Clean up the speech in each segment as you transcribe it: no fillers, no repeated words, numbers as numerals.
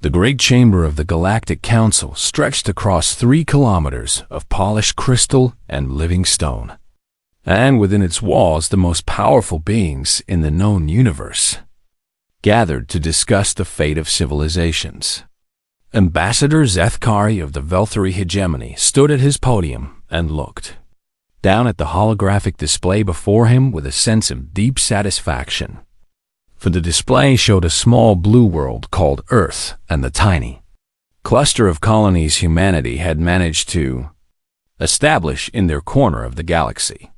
The great chamber of the Galactic Council stretched across 3 kilometers of polished crystal and living stone, and within its walls the most powerful beings in the known universe gathered to discuss the fate of civilizations. Ambassador Zethkari of the Velthari hegemony stood at his podium and looked down at the holographic display before him with a sense of deep satisfaction. For the display showed a small blue world called Earth and the tiny cluster of colonies humanity had managed to establish in their corner of the galaxy.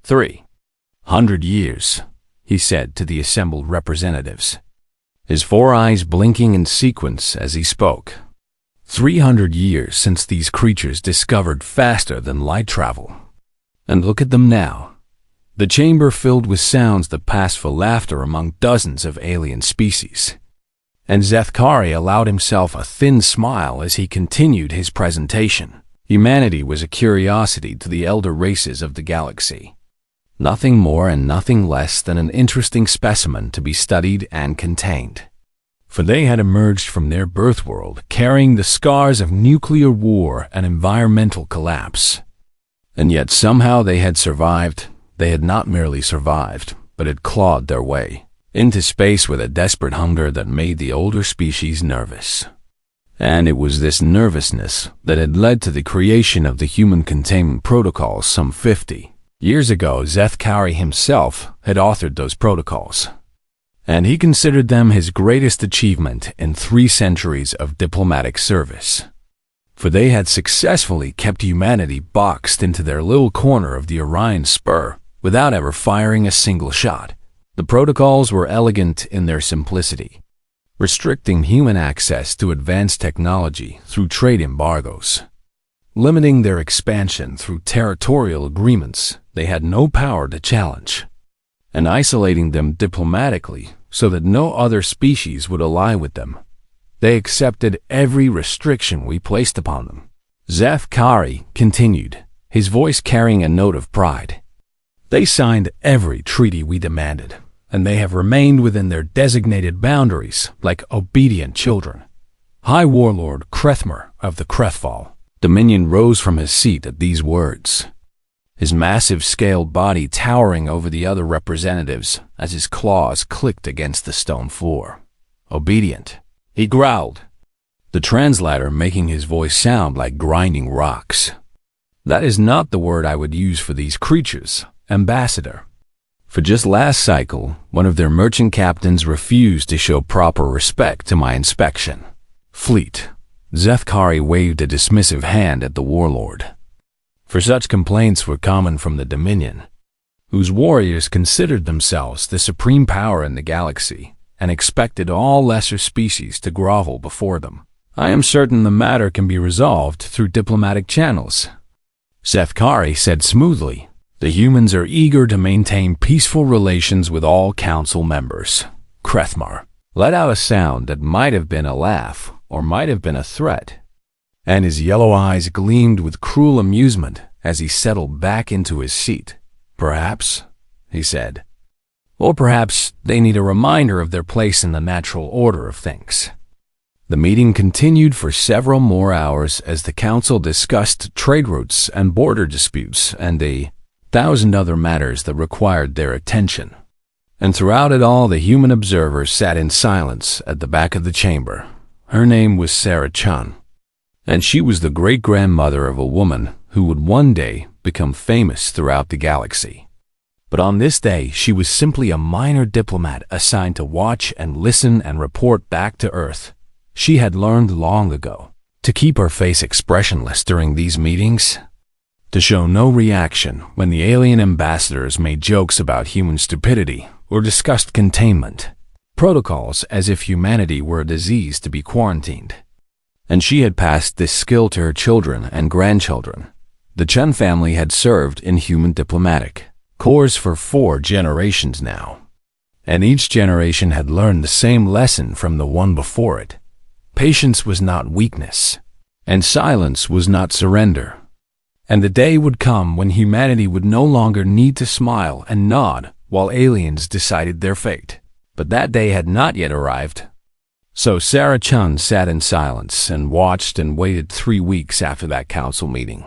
300 years, he said to the assembled representatives, his 4 eyes blinking in sequence as he spoke. 300 years since these creatures discovered faster than light travel. And look at them now. The chamber filled with sounds that passed for laughter among dozens of alien species. And Zethkari allowed himself a thin smile as he continued his presentation. Humanity was a curiosity to the elder races of the galaxy. Nothing more and nothing less than an interesting specimen to be studied and contained. For they had emerged from their birth world carrying the scars of nuclear war and environmental collapse. And yet somehow they had survived. They had not merely survived, but had clawed their way into space with a desperate hunger that made the older species nervous. And it was this nervousness that had led to the creation of the human containment protocols some 50 years ago. Zethkari himself had authored those protocols, and he considered them his greatest achievement in 3 centuries of diplomatic service. For they had successfully kept humanity boxed into their little corner of the Orion Spur without ever firing a single shot. The protocols were elegant in their simplicity, restricting human access to advanced technology through trade embargoes, limiting their expansion through territorial agreements they had no power to challenge, and isolating them diplomatically so that no other species would ally with them. They accepted every restriction we placed upon them. Zethkari continued, his voice carrying a note of pride. They signed every treaty we demanded, and they have remained within their designated boundaries like obedient children. High Warlord Krethmer of the Krethfall Dominion rose from his seat at these words, his massive scaled body towering over the other representatives as his claws clicked against the stone floor. Obedient, he growled, the translator making his voice sound like grinding rocks. That is not the word I would use for these creatures, Ambassador. For just last cycle, one of their merchant captains refused to show proper respect to my inspection fleet. Zethkari waved a dismissive hand at the warlord. For such complaints were common from the Dominion, whose warriors considered themselves the supreme power in the galaxy and expected all lesser species to grovel before them. I am certain the matter can be resolved through diplomatic channels, Zethkari said smoothly. The humans are eager to maintain peaceful relations with all council members. Krethmar let out a sound that might have been a laugh or might have been a threat, and his yellow eyes gleamed with cruel amusement as he settled back into his seat. Perhaps, he said, or perhaps they need a reminder of their place in the natural order of things. The meeting continued for several more hours as the council discussed trade routes and border disputes and 1,000 other matters that required their attention. And throughout it all, the human observers sat in silence at the back of the chamber. Her name was Sarah Chun, and she was the great-grandmother of a woman who would one day become famous throughout the galaxy. But on this day, she was simply a minor diplomat assigned to watch and listen and report back to Earth. She had learned long ago to keep her face expressionless during these meetings, to show no reaction when the alien ambassadors made jokes about human stupidity or discussed containment protocols as if humanity were a disease to be quarantined. And she had passed this skill to her children and grandchildren. The Chun family had served in human diplomatic corps for 4 generations now, and each generation had learned the same lesson from the one before it. Patience was not weakness, and silence was not surrender. And the day would come when humanity would no longer need to smile and nod while aliens decided their fate. But that day had not yet arrived. So Sarah Chun sat in silence and watched and waited 3 weeks after that council meeting.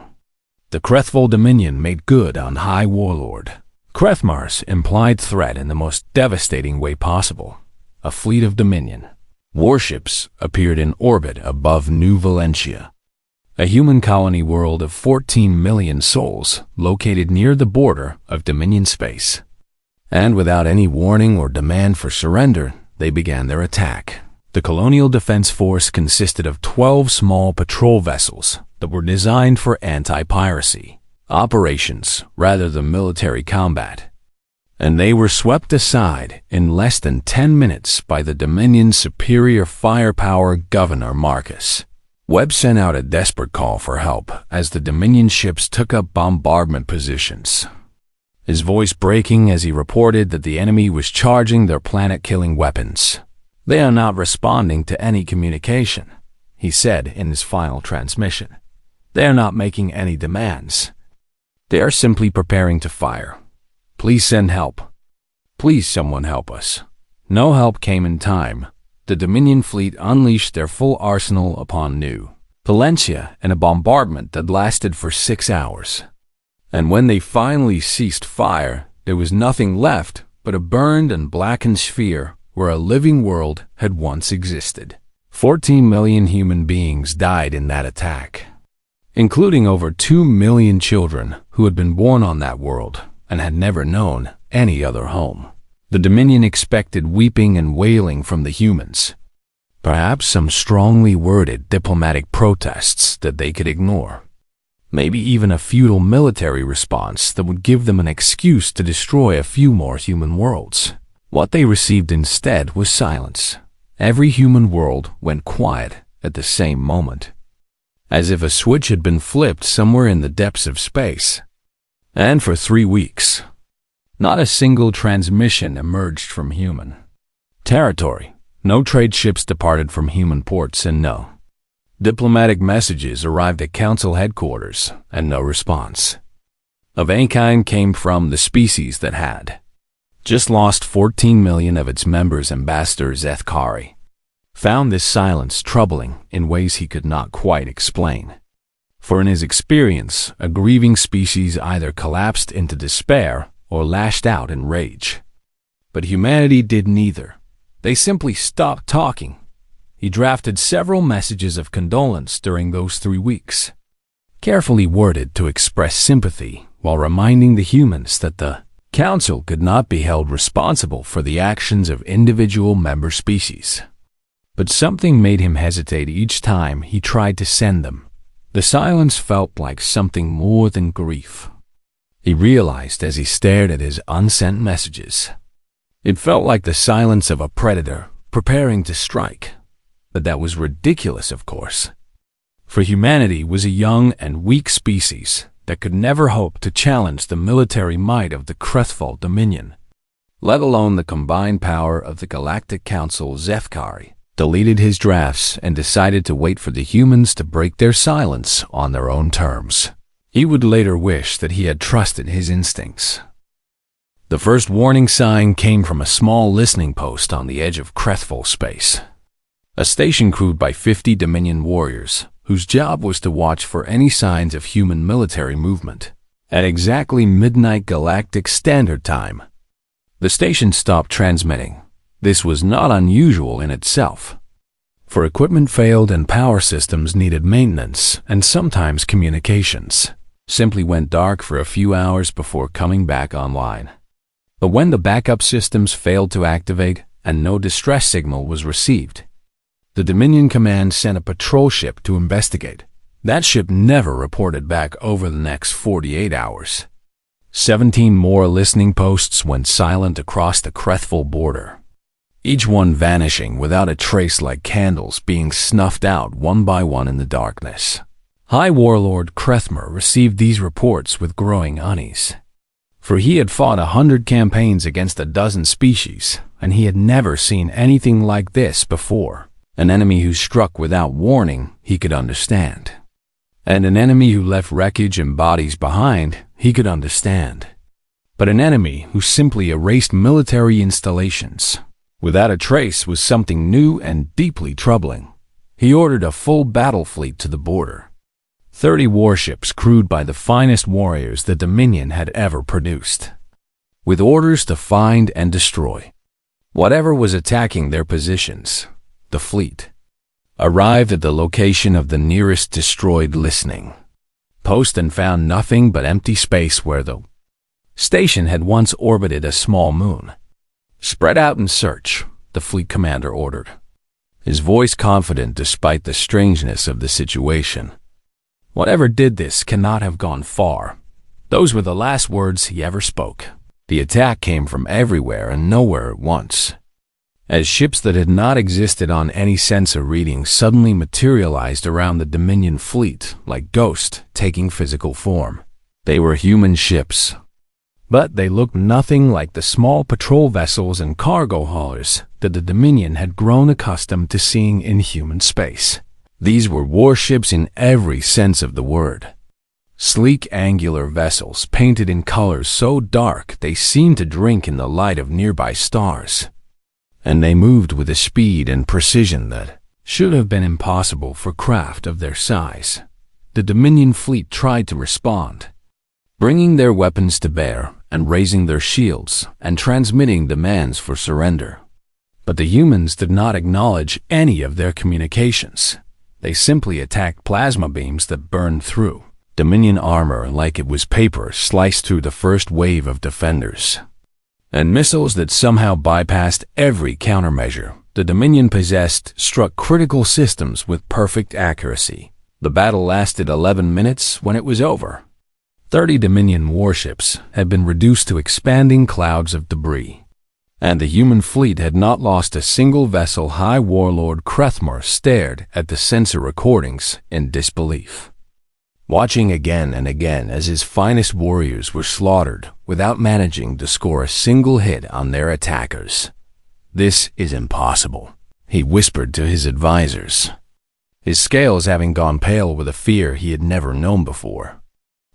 The Krethval Dominion made good on High Warlord Krethmar's implied threat in the most devastating way possible. A fleet of Dominion warships appeared in orbit above New Valentia, a human colony world of 14 million souls located near the border of Dominion space. And without any warning or demand for surrender, they began their attack. The Colonial Defense Force consisted of 12 small patrol vessels that were designed for anti-piracy operations rather than military combat. And they were swept aside in less than 10 minutes by the Dominion's superior firepower Governor Marcus. Webb sent out a desperate call for help as the Dominion ships took up bombardment positions, his voice breaking as he reported that the enemy was charging their planet-killing weapons. "They are not responding to any communication," he said in his final transmission. "They are not making any demands. They are simply preparing to fire. Please send help. Please someone help us." No help came in time. The Dominion fleet unleashed their full arsenal upon New Valentia in a bombardment that lasted for 6 hours. And when they finally ceased fire, there was nothing left but a burned and blackened sphere where a living world had once existed. 14 million human beings died in that attack, including over 2 million children who had been born on that world and had never known any other home. The Dominion expected weeping and wailing from the humans, perhaps some strongly worded diplomatic protests that they could ignore, maybe even a futile military response that would give them an excuse to destroy a few more human worlds. What they received instead was silence. Every human world went quiet at the same moment, as if a switch had been flipped somewhere in the depths of space. And for 3 weeks, not a single transmission emerged from human territory. No trade ships departed from human ports, and no diplomatic messages arrived at council headquarters, and no response of any kind came from the species that had just lost 14 million of its members. Ambassador Zethkari found this silence troubling in ways he could not quite explain. For in his experience, a grieving species either collapsed into despair or lashed out in rage. But humanity did neither. They simply stopped talking. He drafted several messages of condolence during those 3 weeks, carefully worded to express sympathy while reminding the humans that the Council could not be held responsible for the actions of individual member species. But something made him hesitate each time he tried to send them. The silence felt like something more than grief, he realized as he stared at his unsent messages. It felt like the silence of a predator preparing to strike. But that was ridiculous, of course. For humanity was a young and weak species that could never hope to challenge the military might of the Krethval Dominion, let alone the combined power of the Galactic Council. Zethkari deleted his drafts and decided to wait for the humans to break their silence on their own terms. He would later wish that he had trusted his instincts. The first warning sign came from a small listening post on the edge of Krethval space, a station crewed by 50 Dominion warriors, whose job was to watch for any signs of human military movement. At exactly midnight Galactic Standard Time, the station stopped transmitting. This was not unusual in itself, for equipment failed and power systems needed maintenance, and sometimes communications simply went dark for a few hours before coming back online. But when the backup systems failed to activate and no distress signal was received, the Dominion Command sent a patrol ship to investigate. That ship never reported back over the next 48 hours. 17 more listening posts went silent across the Krethval border, each one vanishing without a trace, like candles being snuffed out one by one in the darkness. High Warlord Krethmer received these reports with growing unease, for he had fought 100 campaigns against a dozen species, and he had never seen anything like this before. An enemy who struck without warning, he could understand. And an enemy who left wreckage and bodies behind, he could understand. But an enemy who simply erased military installations Without a trace was something new and deeply troubling. He ordered a full battle fleet to the border. 30 warships crewed by the finest warriors the Dominion had ever produced, with orders to find and destroy whatever was attacking their positions. The fleet arrived at the location of the nearest destroyed listening post and found nothing but empty space where the station had once orbited a small moon. "Spread out and search," the fleet commander ordered, his voice confident despite the strangeness of the situation. Whatever did this cannot have gone far. Those were the last words he ever spoke. The attack came from everywhere and nowhere at once, as ships that had not existed on any sensor reading suddenly materialized around the Dominion fleet like ghosts taking physical form. They were human ships, but they looked nothing like the small patrol vessels and cargo haulers that the Dominion had grown accustomed to seeing in human space. These were warships in every sense of the word. Sleek, angular vessels painted in colors so dark they seemed to drink in the light of nearby stars. And they moved with a speed and precision that should have been impossible for craft of their size. The Dominion fleet tried to respond, bringing their weapons to bear and raising their shields and transmitting demands for surrender. But the humans did not acknowledge any of their communications. They simply attacked plasma beams that burned through Dominion armor like it was paper sliced through the first wave of defenders, and missiles that somehow bypassed every countermeasure the Dominion possessed struck critical systems with perfect accuracy. The battle lasted 11 minutes when it was over. 30 Dominion warships had been reduced to expanding clouds of debris, and the human fleet had not lost a single vessel. High Warlord Krethmar stared at the sensor recordings in disbelief, watching again and again as his finest warriors were slaughtered without managing to score a single hit on their attackers. "This is impossible," he whispered to his advisors, his scales having gone pale with a fear he had never known before.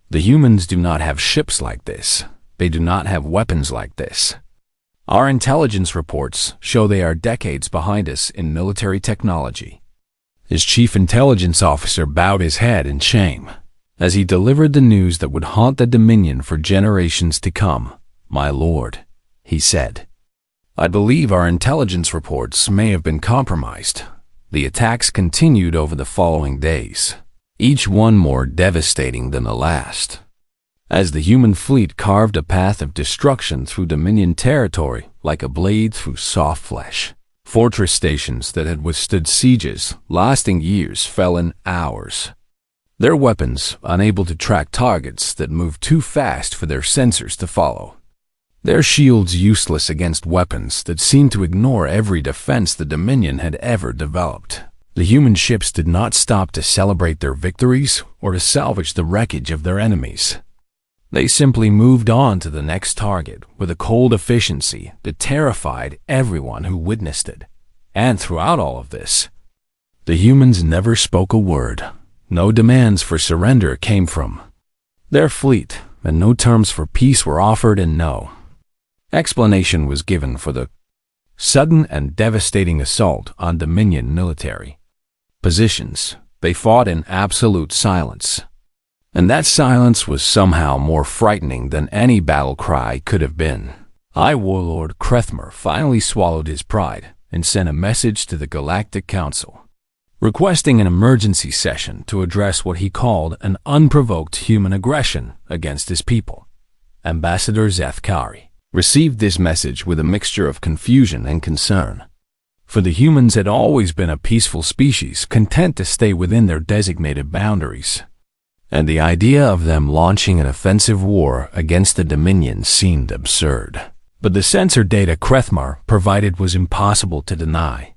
"The humans do not have ships like this. They do not have weapons like this. Our intelligence reports show they are decades behind us in military technology." His chief intelligence officer bowed his head in shame as he delivered the news that would haunt the Dominion for generations to come. "My lord," he said, "I believe our intelligence reports may have been compromised." The attacks continued over the following days, each one more devastating than the last, as the human fleet carved a path of destruction through Dominion territory like a blade through soft flesh. Fortress stations that had withstood sieges lasting years fell in hours, their weapons unable to track targets that moved too fast for their sensors to follow, their shields useless against weapons that seemed to ignore every defense the Dominion had ever developed. The human ships did not stop to celebrate their victories or to salvage the wreckage of their enemies. They simply moved on to the next target with a cold efficiency that terrified everyone who witnessed it. And throughout all of this, the humans never spoke a word. No demands for surrender came from their fleet, and no terms for peace were offered, and no explanation was given for the sudden and devastating assault on Dominion military positions. They fought in absolute silence, and that silence was somehow more frightening than any battle cry could have been. High Warlord Krethmar finally swallowed his pride and sent a message to the Galactic Council, requesting an emergency session to address what he called an unprovoked human aggression against his people. Ambassador Zethkari received this message with a mixture of confusion and concern, for the humans had always been a peaceful species content to stay within their designated boundaries, and the idea of them launching an offensive war against the Dominion seemed absurd. But the sensor data Krethmar provided was impossible to deny,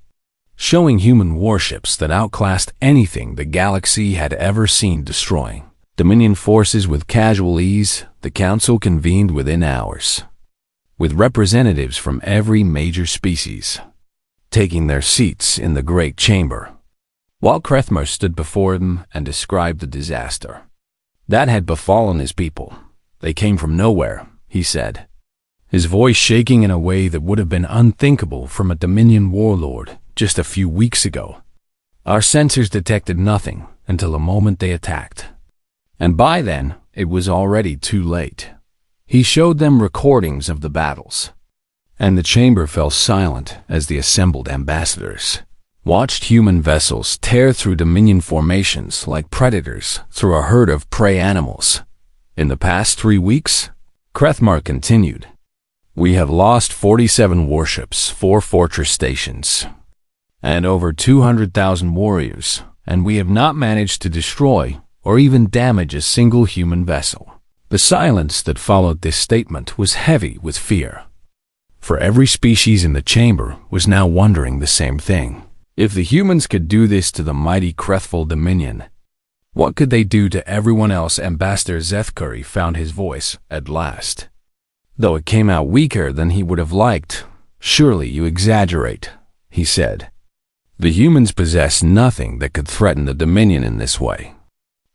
showing human warships that outclassed anything the galaxy had ever seen destroying Dominion forces with casual ease. The Council convened within hours, with representatives from every major species taking their seats in the Great Chamber, while Krethmar stood before them and described the disaster that had befallen his people. "They came from nowhere," he said, his voice shaking in a way that would have been unthinkable from a Dominion warlord just a few weeks ago. Our sensors detected nothing until the moment they attacked. And by then, it was already too late. He showed them recordings of the battles. And the chamber fell silent as the assembled ambassadors watched human vessels tear through Dominion formations like predators through a herd of prey animals. In the past 3 weeks, Krethmar continued, we have lost 47 warships, 4 fortress stations, and over 200,000 warriors, and we have not managed to destroy or even damage a single human vessel. The silence that followed this statement was heavy with fear. For every species in the chamber was now wondering the same thing. If the humans could do this to the mighty Krethful Dominion, what could they do to everyone else? Ambassador Zethkari found his voice at last. Though it came out weaker than he would have liked. Surely you exaggerate, he said. The humans possess nothing that could threaten the Dominion in this way.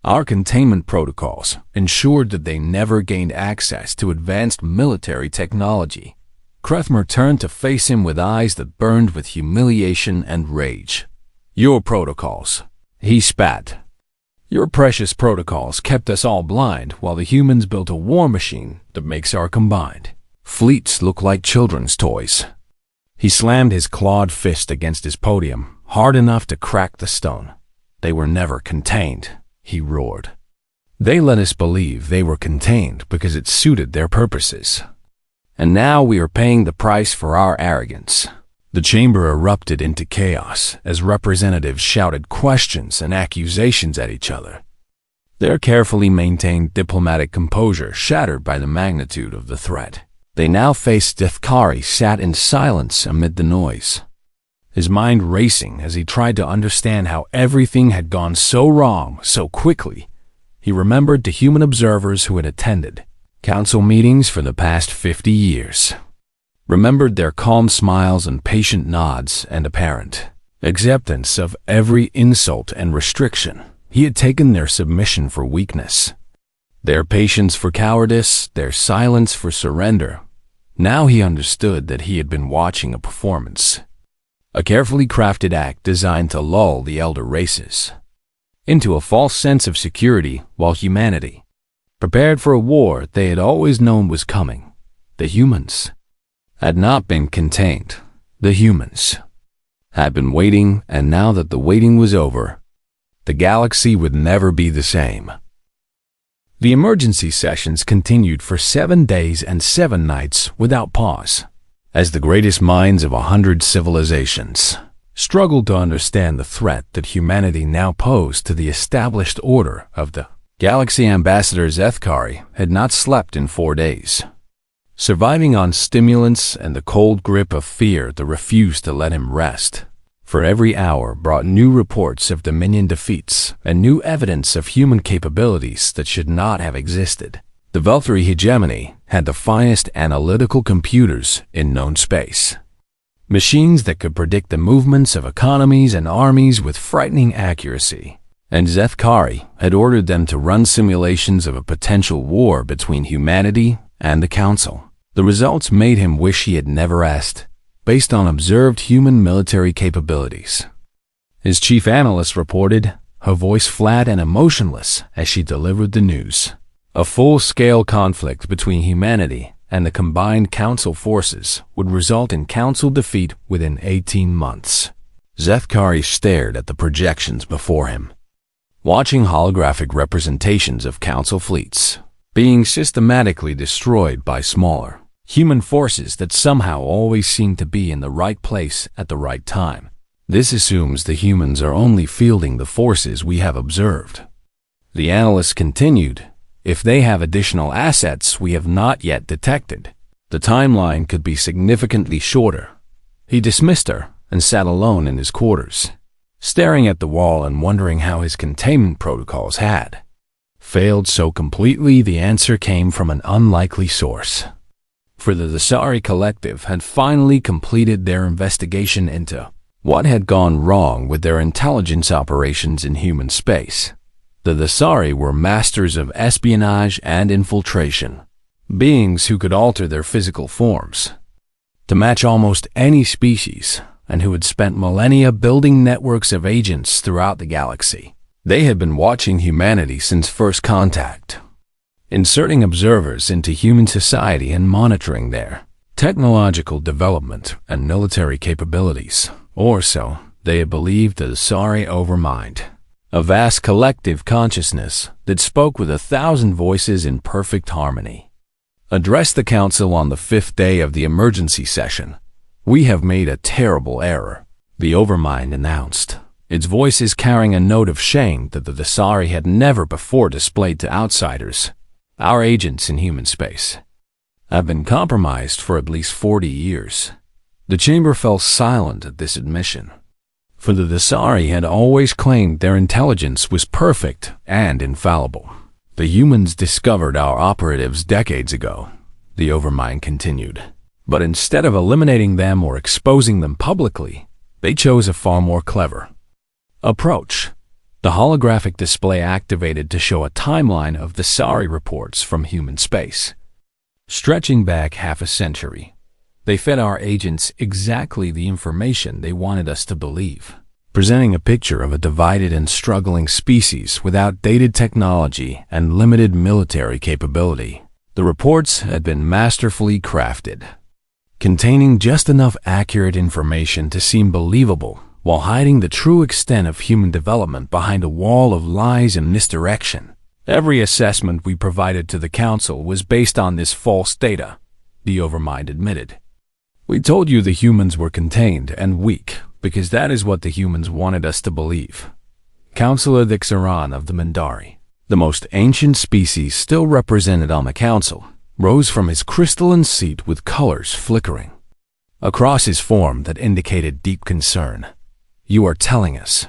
Our containment protocols ensured that they never gained access to advanced military technology. Krethmar turned to face him with eyes that burned with humiliation and rage. Your protocols, he spat. Your precious protocols kept us all blind while the humans built a war machine that makes our combined fleets look like children's toys. He slammed his clawed fist against his podium, hard enough to crack the stone. They were never contained, he roared. They let us believe they were contained because it suited their purposes. And now we are paying the price for our arrogance. The chamber erupted into chaos as representatives shouted questions and accusations at each other. Their carefully maintained diplomatic composure shattered by the magnitude of the threat. They now faced Zethkari sat in silence amid the noise, his mind racing as he tried to understand how everything had gone so wrong so quickly. He remembered the human observers who had attended council meetings for the past 50 years. Remembered their calm smiles and patient nods and apparent acceptance of every insult and restriction. He had taken their submission for weakness, their patience for cowardice, their silence for surrender. Now he understood that he had been watching a performance, a carefully crafted act designed to lull the elder races into a false sense of security while humanity prepared for a war they had always known was coming. The humans had not been contained. The humans had been waiting, and now that the waiting was over, the galaxy would never be the same. The emergency sessions continued for 7 days and 7 nights without pause, as the greatest minds of 100 civilizations struggled to understand the threat that humanity now posed to the established order of the Galaxy. Ambassador Zethkari had not slept in 4 days, surviving on stimulants and the cold grip of fear that refused to let him rest. For every hour brought new reports of Dominion defeats and new evidence of human capabilities that should not have existed. The Velthari hegemony had the finest analytical computers in known space, machines that could predict the movements of economies and armies with frightening accuracy. And Zethkari had ordered them to run simulations of a potential war between humanity and the Council. The results made him wish he had never asked, based on observed human military capabilities. His chief analyst reported, her voice flat and emotionless as she delivered the news. A full-scale conflict between humanity and the combined Council forces would result in Council defeat within 18 months. Zethkari stared at the projections before him, watching holographic representations of Council fleets being systematically destroyed by smaller human forces that somehow always seem to be in the right place at the right time. This assumes the humans are only fielding the forces we have observed. The analyst continued, if they have additional assets we have not yet detected, the timeline could be significantly shorter. He dismissed her and sat alone in his quarters, staring at the wall and wondering how his containment protocols had failed so completely. The answer came from an unlikely source. For the Dasari Collective had finally completed their investigation into what had gone wrong with their intelligence operations in human space. The Dasari were masters of espionage and infiltration. beings who could alter their physical forms to match almost any species, and who had spent millennia building networks of agents throughout the galaxy. They had been watching humanity since first contact, inserting observers into human society and monitoring their technological development and military capabilities. Or so they had believed. The Asari Overmind, a vast collective consciousness that spoke with 1,000 voices in perfect harmony, addressed the council on the 5th day of the emergency session. "We have made a terrible error," the Overmind announced, its voices carrying a note of shame that the Asari had never before displayed to outsiders. "Our agents in human space have been compromised for at least 40 years. The chamber fell silent at this admission, for the Asari had always claimed their intelligence was perfect and infallible. "The humans discovered our operatives decades ago," the Overmind continued. "But instead of eliminating them or exposing them publicly, they chose a far more clever approach." The holographic display activated to show a timeline of the Asari reports from human space, stretching back half a century. They fed our agents exactly the information they wanted us to believe, presenting a picture of a divided and struggling species with outdated technology and limited military capability. The reports had been masterfully crafted, containing just enough accurate information to seem believable, while hiding the true extent of human development behind a wall of lies and misdirection. "Every assessment we provided to the council was based on this false data," the Overmind admitted. "We told you the humans were contained and weak, because that is what the humans wanted us to believe." Councillor Thixaran of the Mindari, the most ancient species still represented on the council, rose from his crystalline seat with colors flickering across his form that indicated deep concern. "You are telling us,"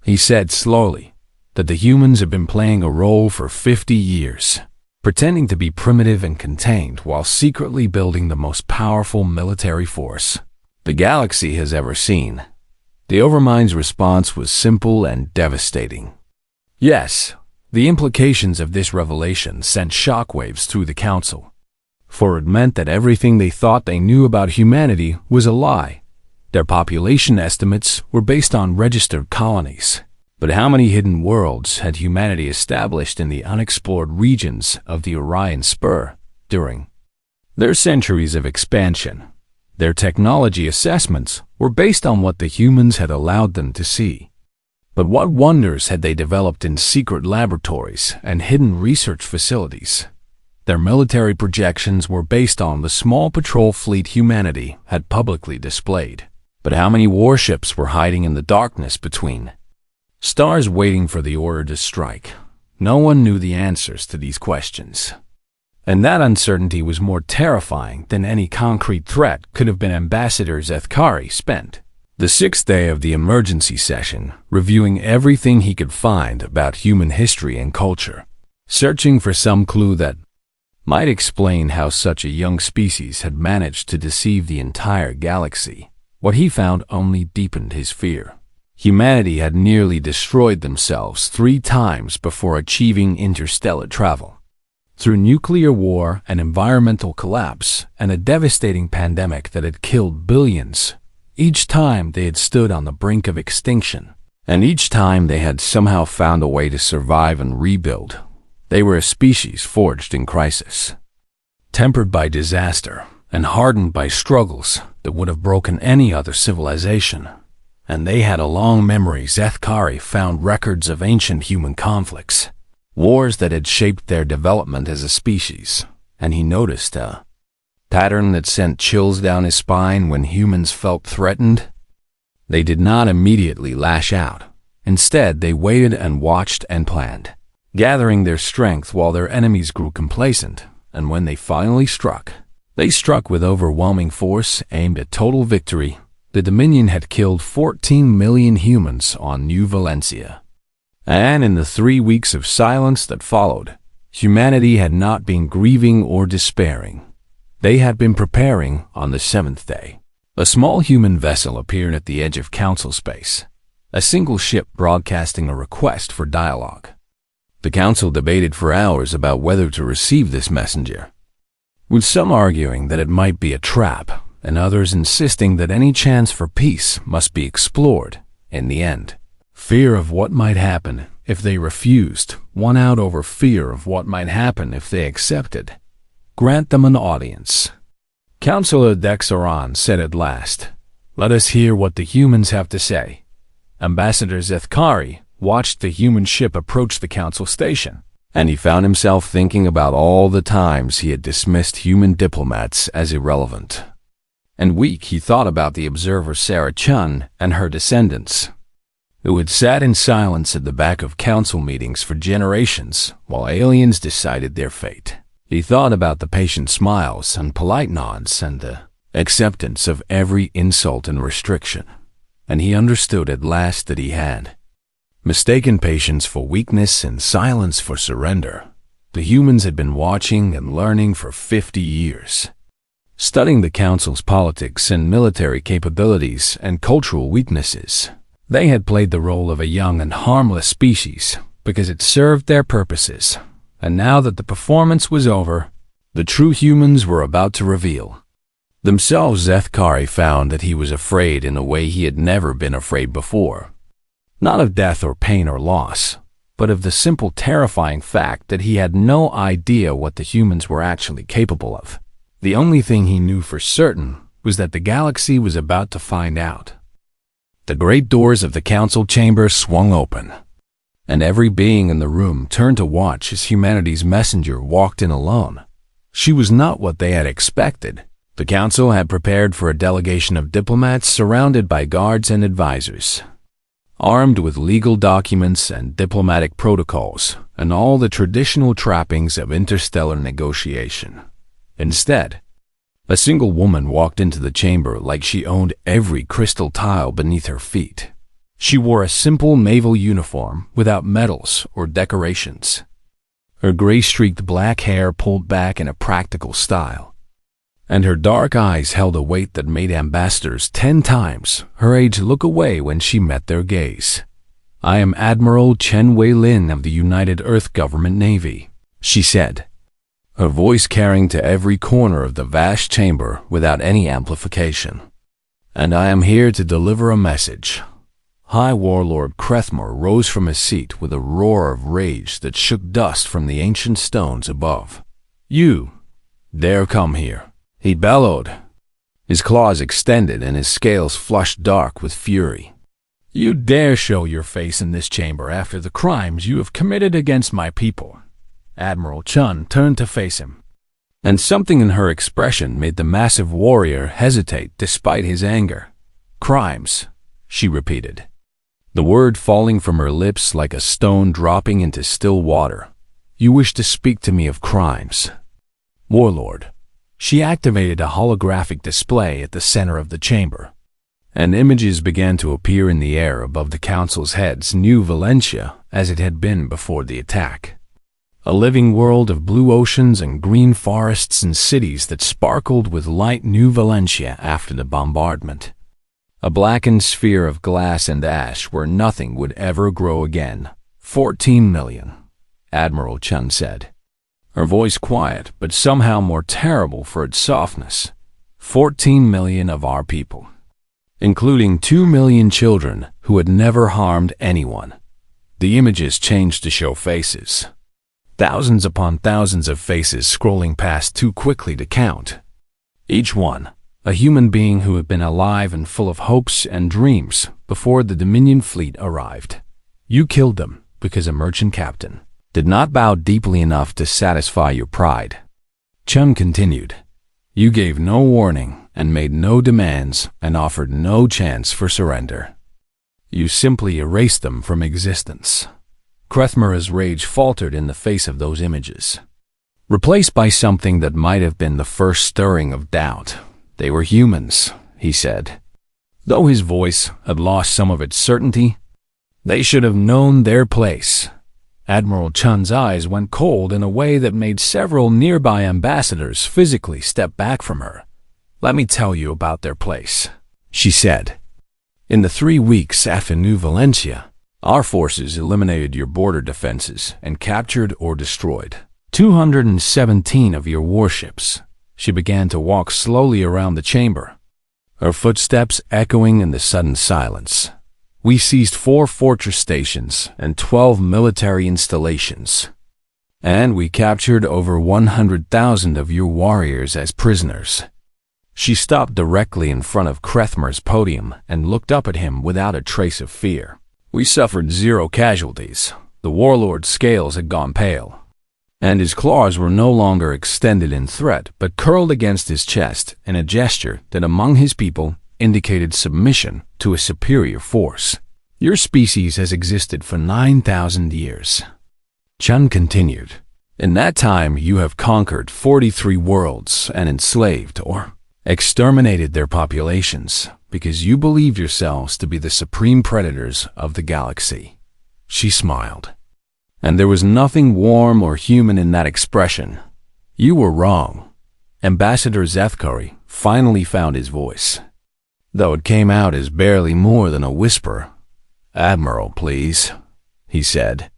he said slowly, "that the humans have been playing a role for 50 years, pretending to be primitive and contained while secretly building the most powerful military force the galaxy has ever seen." The Overmind's response was simple and devastating. Yes, the implications of this revelation sent shockwaves through the council, for it meant that everything they thought they knew about humanity was a lie. Their population estimates were based on registered colonies. But how many hidden worlds had humanity established in the unexplored regions of the Orion Spur during their centuries of expansion? Their technology assessments were based on what the humans had allowed them to see. But what wonders had they developed in secret laboratories and hidden research facilities? Their military projections were based on the small patrol fleet humanity had publicly displayed. But how many warships were hiding in the darkness between stars waiting for the order to strike? No one knew the answers to these questions. And that uncertainty was more terrifying than any concrete threat could have been. Ambassador Zethkari spent the 6th day of the emergency session reviewing everything he could find about human history and culture, searching for some clue that might explain how such a young species had managed to deceive the entire galaxy. What he found only deepened his fear. Humanity had nearly destroyed themselves 3 times before achieving interstellar travel. Through nuclear war and environmental collapse and a devastating pandemic that had killed billions, each time they had stood on the brink of extinction, and each time they had somehow found a way to survive and rebuild. They were a species forged in crisis, tempered by disaster and hardened by struggles that would have broken any other civilization. And they had a long memory. Zethkari found records of ancient human conflicts, wars that had shaped their development as a species, and he noticed a pattern that sent chills down his spine when humans felt threatened. They did not immediately lash out. Instead, they waited and watched and planned, gathering their strength while their enemies grew complacent, and when they finally struck, they struck with overwhelming force, aimed at total victory. The Dominion had killed 14 million humans on New Valencia. And in the 3 weeks of silence that followed, humanity had not been grieving or despairing. They had been preparing. On the 7th day, a small human vessel appeared at the edge of council space, a single ship broadcasting a request for dialogue. The council debated for hours about whether to receive this messenger. with some arguing that it might be a trap, and others insisting that any chance for peace must be explored in the end. Fear of what might happen if they refused won out over fear of what might happen if they accepted. Grant them an audience. Councillor Dexaron said at last, "Let us hear what the humans have to say." Ambassador Zethkari watched the human ship approach the council station, and he found himself thinking about all the times he had dismissed human diplomats as irrelevant. And weak, he thought about the observer Sarah Chun and her descendants, who had sat in silence at the back of council meetings for generations while aliens decided their fate. He thought about the patient smiles and polite nods and the acceptance of every insult and restriction, and he understood at last that he had mistaken patience for weakness and silence for surrender. The humans had been watching and learning for 50 years, studying the council's politics and military capabilities and cultural weaknesses. They had played the role of a young and harmless species because it served their purposes, and now that the performance was over, the true humans were about to reveal themselves. Zethkari found that he was afraid in a way he had never been afraid before. Not of death or pain or loss, but of the simple terrifying fact that he had no idea what the humans were actually capable of. The only thing he knew for certain was that the galaxy was about to find out. The great doors of the council chamber swung open, and every being in the room turned to watch as humanity's messenger walked in alone. She was not what they had expected. The council had prepared for a delegation of diplomats surrounded by guards and advisors, armed with legal documents and diplomatic protocols and all the traditional trappings of interstellar negotiation. Instead, a single woman walked into the chamber like she owned every crystal tile beneath her feet. She wore a simple naval uniform without medals or decorations. Her gray-streaked black hair pulled back in a practical style, and her dark eyes held a weight that made ambassadors 10 times her age look away when she met their gaze. "I am Admiral Chen Wei-Lin of the United Earth Government Navy," she said, her voice carrying to every corner of the vast chamber without any amplification. "And I am here to deliver a message." High Warlord Krethmor rose from his seat with a roar of rage that shook dust from the ancient stones above. "You dare come here," he bellowed, his claws extended and his scales flushed dark with fury. "You dare show your face in this chamber after the crimes you have committed against my people." Admiral Chun turned to face him, and something in her expression made the massive warrior hesitate despite his anger. "Crimes," she repeated, the word falling from her lips like a stone dropping into still water. "You wish to speak to me of crimes, Warlord." She activated a holographic display at the center of the chamber, and images began to appear in the air above the council's heads. New Valentia as it had been before the attack. A living world of blue oceans and green forests and cities that sparkled with light. New Valentia after the bombardment. A blackened sphere of glass and ash where nothing would ever grow again. 14 million, Admiral Chun said, her voice quiet but somehow more terrible for its softness. 14 million of our people, including 2 million children who had never harmed anyone. The images changed to show faces. Thousands upon thousands of faces scrolling past too quickly to count. Each one, a human being who had been alive and full of hopes and dreams before the Dominion fleet arrived. You killed them because a merchant captain did not bow deeply enough to satisfy your pride. Chun continued. You gave no warning and made no demands and offered no chance for surrender. You simply erased them from existence. Krethmor's rage faltered in the face of those images, replaced by something that might have been the first stirring of doubt. They were humans, he said. Though his voice had lost some of its certainty, they should have known their place. Admiral Chun's eyes went cold in a way that made several nearby ambassadors physically step back from her. Let me tell you about their place, she said. In the 3 weeks after New Valentia, our forces eliminated your border defenses and captured or destroyed 217 of your warships. she began to walk slowly around the chamber, her footsteps echoing in the sudden silence. We seized 4 fortress stations and 12 military installations, and we captured over 100,000 of your warriors as prisoners. She stopped directly in front of Krethmer's podium and looked up at him without a trace of fear. We suffered 0 casualties. The warlord's scales had gone pale, and his claws were no longer extended in threat but curled against his chest in a gesture that among his people indicated submission to a superior force. Your species has existed for 9,000 years. Chun continued. In that time you have conquered 43 worlds and enslaved or exterminated their populations because you believed yourselves to be the supreme predators of the galaxy. She smiled, and there was nothing warm or human in that expression. You were wrong. Ambassador Zethkari finally found his voice, though it came out as barely more than a whisper. Admiral, please, he said.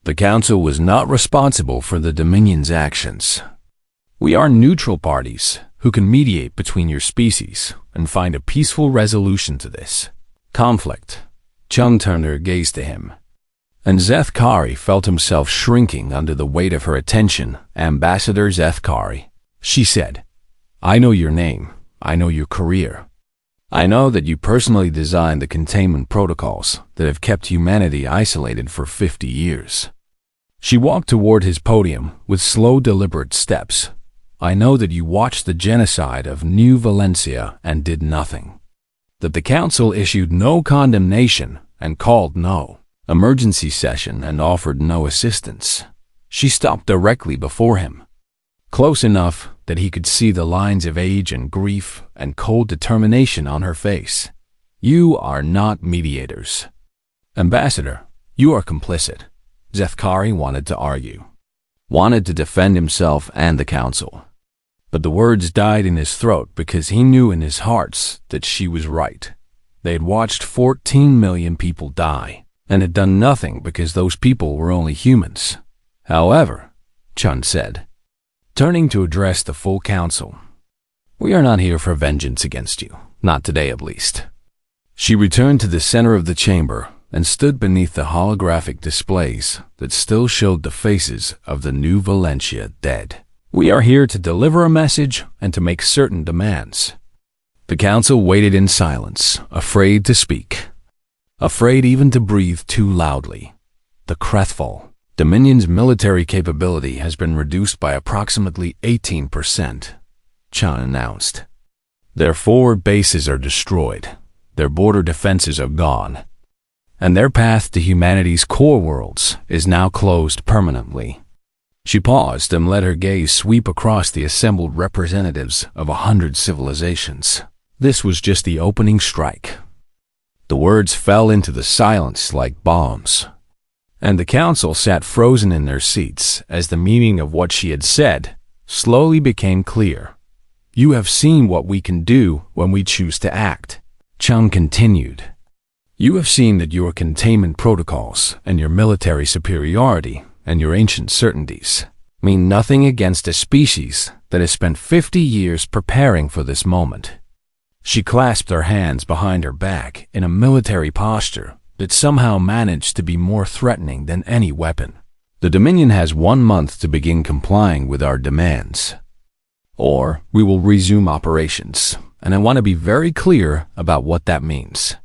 The Council was not responsible for the Dominion's actions. We are neutral parties who can mediate between your species and find a peaceful resolution to this conflict. Chun turned her gaze to him, and Zethkari felt himself shrinking under the weight of her attention. Ambassador Zethkari, she said, I know your name. I know your career. I know that you personally designed the containment protocols that have kept humanity isolated for 50 years. She walked toward his podium with slow, deliberate steps. I know that you watched the genocide of New Valencia and did nothing. That the Council issued no condemnation and called no emergency session and offered no assistance. She stopped directly before him, close enough that he could see the lines of age and grief and cold determination on her face. You are not mediators. Ambassador, you are complicit. Zethkari wanted to argue, wanted to defend himself and the Council. But the words died in his throat because he knew in his heart that she was right. They had watched 14 million people die and had done nothing because those people were only humans. However, Chun said, turning to address the full Council, we are not here for vengeance against you, not today at least. She returned to the center of the chamber and stood beneath the holographic displays that still showed the faces of the New Valencia dead. We are here to deliver a message and to make certain demands. The Council waited in silence, afraid to speak, afraid even to breathe too loudly. The Krethfall, Dominion's military capability has been reduced by approximately 18%, Chun announced. Their forward bases are destroyed, their border defenses are gone, and their path to humanity's core worlds is now closed permanently. She paused and let her gaze sweep across the assembled representatives of 100 civilizations. This was just the opening strike. The words fell into the silence like bombs, and the Council sat frozen in their seats as the meaning of what she had said slowly became clear. You have seen what we can do when we choose to act, Chun continued. You have seen that your containment protocols and your military superiority and your ancient certainties mean nothing against a species that has spent 50 years preparing for this moment. She clasped her hands behind her back in a military posture that somehow managed to be more threatening than any weapon. The Dominion has 1 month to begin complying with our demands, or we will resume operations, and I want to be very clear about what that means.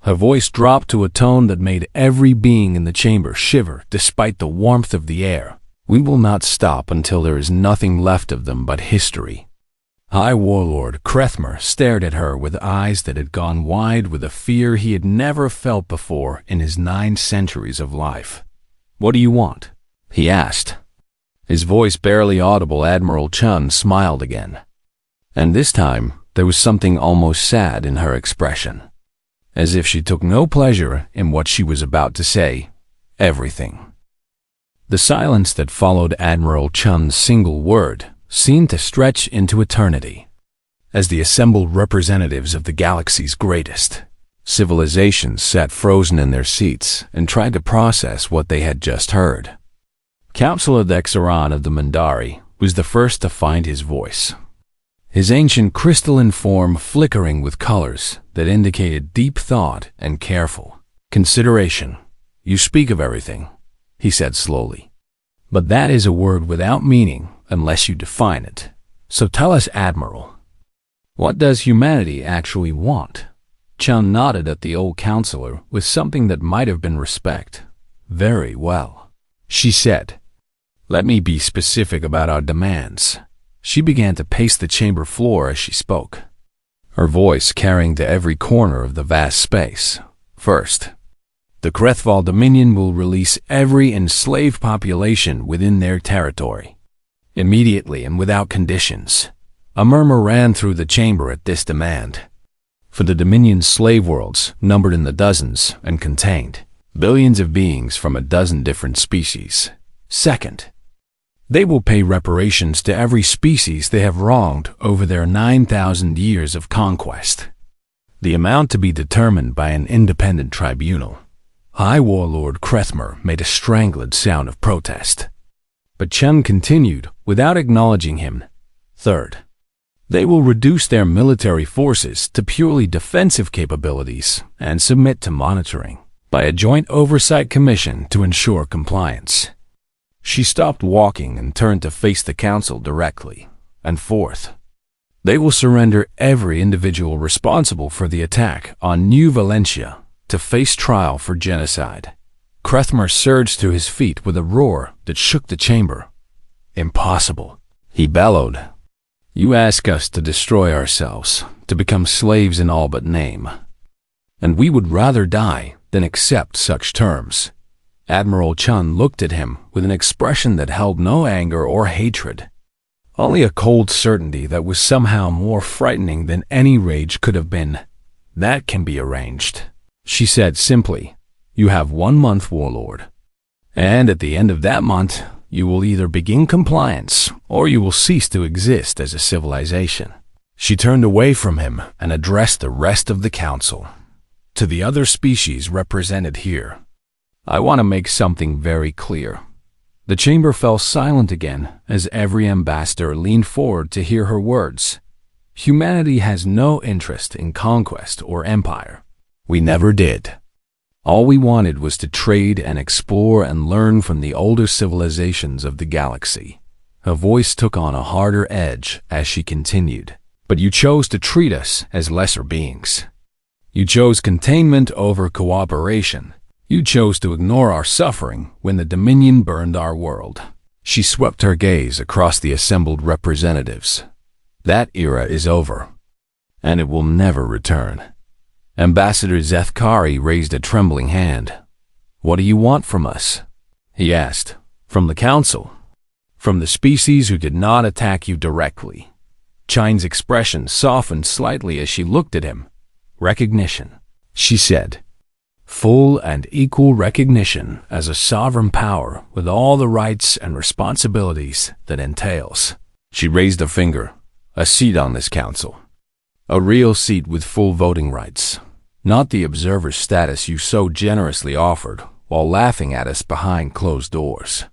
Her voice dropped to a tone that made every being in the chamber shiver despite the warmth of the air. We will not stop until there is nothing left of them but history. High Warlord Krethmer stared at her with eyes that had gone wide with a fear he had never felt before in his 9 centuries of life. What do you want? He asked. His voice barely audible. Admiral Chun smiled again, and this time there was something almost sad in her expression, as if she took no pleasure in what she was about to say. Everything. The silence that followed Admiral Chun's single word seemed to stretch into eternity, as the assembled representatives of the galaxy's greatest civilizations sat frozen in their seats and tried to process what they had just heard. Councilor Dexaran of the Mandari was the first to find his voice. his ancient crystalline form flickering with colors that indicated deep thought and careful consideration. "You speak of everything," he said slowly. "But that is a word without meaning unless you define it. So tell us, Admiral, what does humanity actually want?" Chun nodded at the old counselor with something that might have been respect. "Very well," she said. "Let me be specific about our demands." She began to pace the chamber floor as she spoke, her voice carrying to every corner of the vast space. "First, the Krethval Dominion will release every enslaved population within their territory, immediately and without conditions." A murmur ran through the chamber at this demand. For the Dominion's slave worlds numbered in the dozens and contained billions of beings from a dozen different species. Second, they will pay reparations to every species they have wronged over their 9,000 years of conquest. The amount to be determined by an independent tribunal. High Warlord Krethmer made a strangled sound of protest, but Chun continued without acknowledging him. Third, they will reduce their military forces to purely defensive capabilities and submit to monitoring by a joint oversight commission to ensure compliance. She stopped walking and turned to face the council directly. And fourth, they will surrender every individual responsible for the attack on New Valentia to face trial for genocide. Krethmer surged to his feet with a roar that shook the chamber. "Impossible," he bellowed. "You ask us to destroy ourselves, to become slaves in all but name. And we would rather die than accept such terms." Admiral Chun looked at him with an expression that held no anger or hatred, only a cold certainty that was somehow more frightening than any rage could have been. "That can be arranged," she said simply. "You have 1 month, Warlord. And at the end of that month, you will either begin compliance or you will cease to exist as a civilization." She turned away from him and addressed the rest of the council. "To the other species represented here, I want to make something very clear." The chamber fell silent again as every ambassador leaned forward to hear her words. "Humanity has no interest in conquest or empire. We never did. All we wanted was to trade and explore and learn from the older civilizations of the galaxy." Her voice took on a harder edge as she continued. "But you chose to treat us as lesser beings. You chose containment over cooperation. You chose to ignore our suffering when the Dominion burned our world." She swept her gaze across the assembled representatives. "That era is over, and it will never return." Ambassador Zethkari raised a trembling hand. "What do you want from us?" he asked. "From the council? From the species who did not attack you directly?" Chine's expression softened slightly as she looked at him. "Recognition," she said. "Full and equal recognition as a sovereign power with all the rights and responsibilities that entails." She raised a finger. "A seat on this council. A real seat with full voting rights. Not the observer status you so generously offered while laughing at us behind closed doors.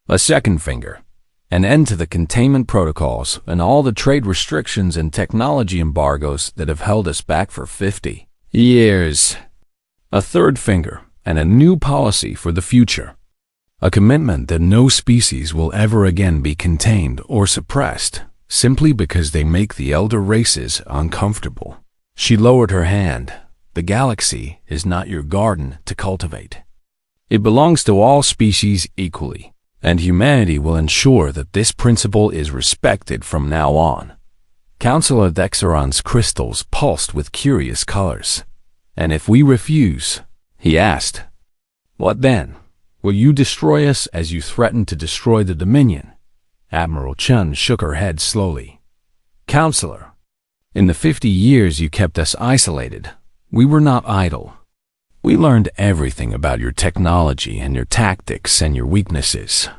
A second finger. An end to the containment protocols and all the trade restrictions and technology embargoes that have held us back for 50 years. A third finger, and a new policy for the future. A commitment that no species will ever again be contained or suppressed, simply because they make the elder races uncomfortable." She lowered her hand. "The galaxy is not your garden to cultivate. It belongs to all species equally, and humanity will ensure that this principle is respected from now on." Councillor Dexeron's crystals pulsed with curious colors. "And if we refuse," he asked, "what then? Will you destroy us as you threatened to destroy the Dominion?" Admiral Chun shook her head slowly. "Counselor, in the 50 years you kept us isolated, we were not idle. We learned everything about your technology and your tactics and your weaknesses.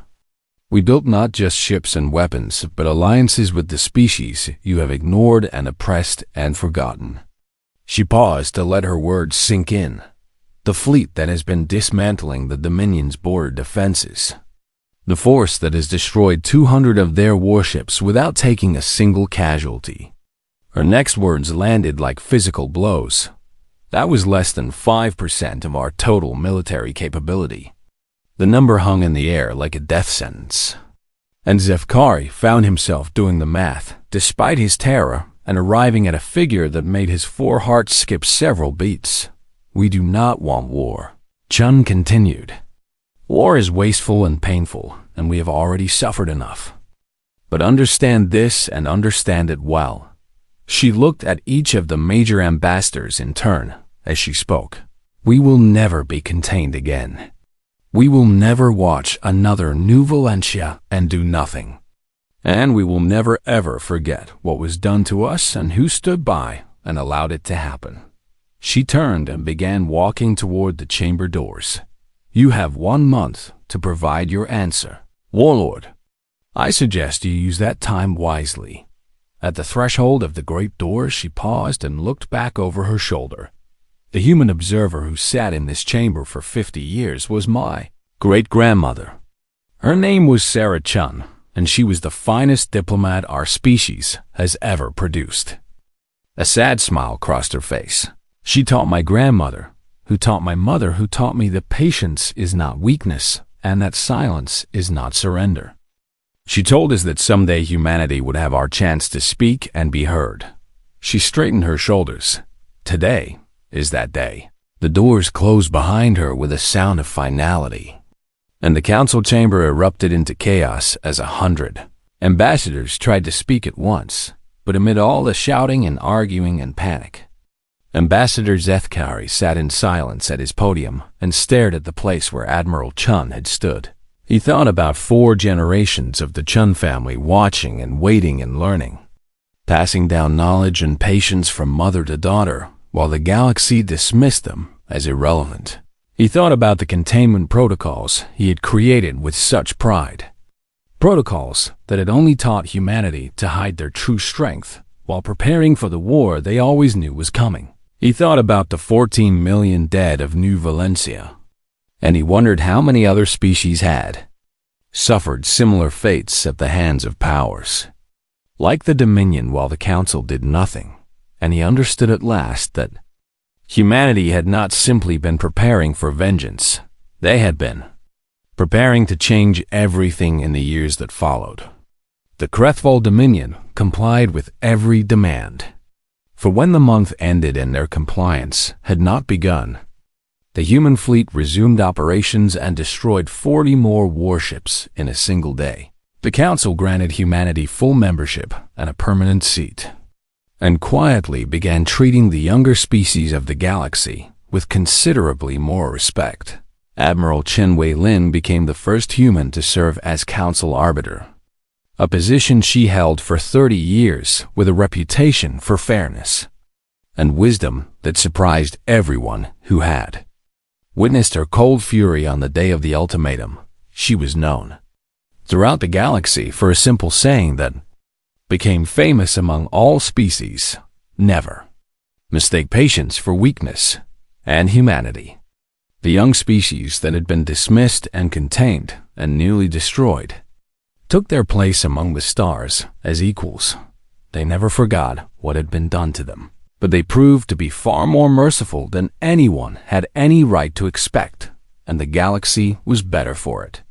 We built not just ships and weapons, but alliances with the species you have ignored and oppressed and forgotten." She paused to let her words sink in. "The fleet that has been dismantling the Dominion's border defenses. The force that has destroyed 200 of their warships without taking a single casualty. Her next words landed like physical blows. That was less than 5% of our total military capability. The number hung in the air like a death sentence. And Zefkari found himself doing the math, despite his terror, and arriving at a figure that made his 4 hearts skip several beats. We do not want war. Chun continued. War is wasteful and painful, and we have already suffered enough. But understand this and understand it well. She looked at each of the major ambassadors in turn as she spoke. We will never be contained again. We will never watch another New Valentia and do nothing. And we will never ever forget what was done to us and who stood by and allowed it to happen. She turned and began walking toward the chamber doors. You have 1 month to provide your answer. Warlord, I suggest you use that time wisely. At the threshold of the great doors, she paused and looked back over her shoulder. The human observer who sat in this chamber for 50 years was my great-grandmother. Her name was Sarah Chun, and she was the finest diplomat our species has ever produced. A sad smile crossed her face. She taught my grandmother, who taught my mother, who taught me that patience is not weakness and that silence is not surrender. She told us that someday humanity would have our chance to speak and be heard. She straightened her shoulders. Today is that day. The doors closed behind her with a sound of finality, and the council chamber erupted into chaos as 100 ambassadors tried to speak at once, but amid all the shouting and arguing and panic, Ambassador Zethkari sat in silence at his podium and stared at the place where Admiral Chun had stood. He thought about 4 generations of the Chun family watching and waiting and learning, passing down knowledge and patience from mother to daughter, while the galaxy dismissed them as irrelevant. He thought about the containment protocols he had created with such pride. Protocols that had only taught humanity to hide their true strength while preparing for the war they always knew was coming. He thought about the 14 million dead of New Valentia, and he wondered how many other species had suffered similar fates at the hands of powers like the Dominion, while the Council did nothing. And he understood at last that humanity had not simply been preparing for vengeance. They had been preparing to change everything in the years that followed. The Krethval Dominion complied with every demand. For when the month ended and their compliance had not begun, the human fleet resumed operations and destroyed 40 more warships in a single day. The Council granted humanity full membership and a permanent seat, and quietly began treating the younger species of the galaxy with considerably more respect. Admiral Chen Wei-Lin became the first human to serve as Council Arbiter, a position she held for 30 years with a reputation for fairness and wisdom that surprised everyone who had witnessed her cold fury on the day of the ultimatum. She was known throughout the galaxy for a simple saying that became famous among all species: never mistake patience for weakness and humanity. The young species that had been dismissed and contained and nearly destroyed took their place among the stars as equals. They never forgot what had been done to them, but they proved to be far more merciful than anyone had any right to expect, and the galaxy was better for it.